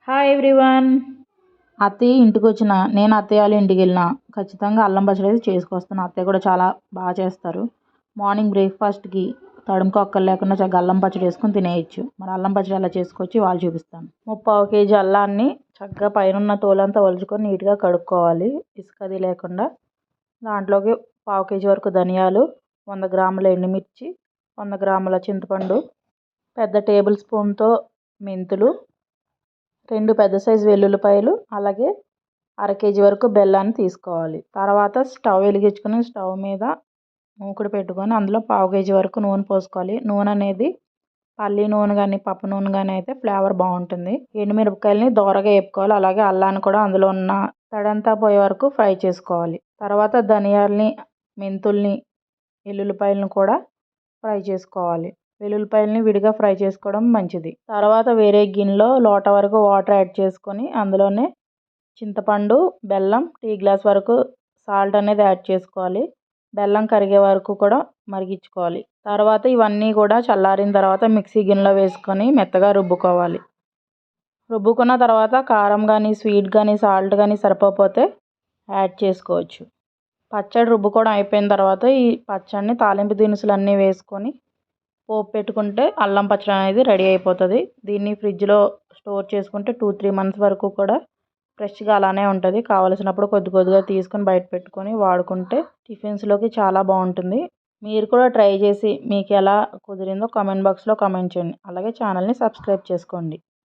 Hi everyone. అత్తయ్య ఇంటికి వచ్చిన నేను అత్తయ్య వాళ్ళ ఇంటికి వెళ్ళిన ఖచ్చితంగా అల్లం పచ్చడి అయితే చేసుకొస్తాను. అత్తయ్య కూడా చాలా బాగా చేస్తారు. మార్నింగ్ బ్రేక్ఫాస్ట్కి తడుముకు ఒక్కలు లేకుండా చక్కగా అల్లం పచ్చడి వేసుకొని తినేయచ్చు. మరి అల్లం పచ్చడి ఎలా చేసుకొచ్చి వాళ్ళు చూపిస్తాను. 3/4 కేజీ అల్లాన్ని చక్కగా పైన తోలంతా ఒలుచుకొని నీట్గా కడుక్కోవాలి, ఇసుకది లేకుండా. దాంట్లోకి 1/4 కేజీ వరకు ధనియాలు, 100 గ్రాముల ఎండుమిర్చి, 100 గ్రాముల చింతపండు, పెద్ద టేబుల్ స్పూన్తో మెంతులు, 2 పెద్ద సైజు వెల్లుల్లిపాయలు, అలాగే 1/2 కేజీ వరకు బెల్లాన్ని తీసుకోవాలి. తర్వాత స్టవ్ వెలిగించుకొని స్టవ్ మీద మూకుడు పెట్టుకొని అందులో 1/4 కేజీ వరకు నూనె పోసుకోవాలి. నూనె అనేది పల్లి నూనె కానీ పప్పు నూనె కానీ అయితే ఫ్లేవర్ బాగుంటుంది. ఎండుమిరపకాయలని దోరగా వేపుకోవాలి. అలాగే అల్లాన్ని కూడా అందులో ఉన్న తడంతా పోయే వరకు ఫ్రై చేసుకోవాలి. తర్వాత ధనియాలని, మెంతుల్ని, వెల్లుల్లిపాయలను కూడా ఫ్రై చేసుకోవాలి. వెల్లుల్లిపాయలని విడిగా ఫ్రై చేసుకోవడం మంచిది. తర్వాత వేరే గిన్నెలో లోట వరకు వాటర్ యాడ్ చేసుకొని అందులోనే చింతపండు, బెల్లం, టీ గ్లాస్ వరకు సాల్ట్ అనేది యాడ్ చేసుకోవాలి. బెల్లం కరిగే వరకు కూడా మరిగించుకోవాలి. తర్వాత ఇవన్నీ కూడా చల్లారిన తర్వాత మిక్సీ గిన్నెలో వేసుకొని మెత్తగా రుబ్బుకోవాలి. రుబ్బుకున్న తర్వాత కారం కానీ, స్వీట్ కానీ, సాల్ట్ కానీ సరిపోతే యాడ్ చేసుకోవచ్చు. పచ్చడి రుబ్బుకోవడం అయిపోయిన తర్వాత ఈ పచ్చడిని తాలింపు దినుసులు అన్నీ వేసుకొని పోపు పెట్టుకుంటే అల్లం పచ్చడి అనేది రెడీ అయిపోతుంది. దీన్ని ఫ్రిడ్జ్లో స్టోర్ చేసుకుంటే 2-3 మంత్స్ వరకు కూడా ఫ్రెష్గా అలానే ఉంటుంది. కావలసినప్పుడు కొద్ది కొద్దిగా తీసుకొని బయట పెట్టుకొని వాడుకుంటే టిఫిన్స్లోకి చాలా బాగుంటుంది. మీరు కూడా ట్రై చేసి మీకు ఎలా కుదిరిందో కామెంట్ బాక్స్లో కామెంట్ చేయండి. అలాగే ఛానల్ని సబ్స్క్రైబ్ చేసుకోండి.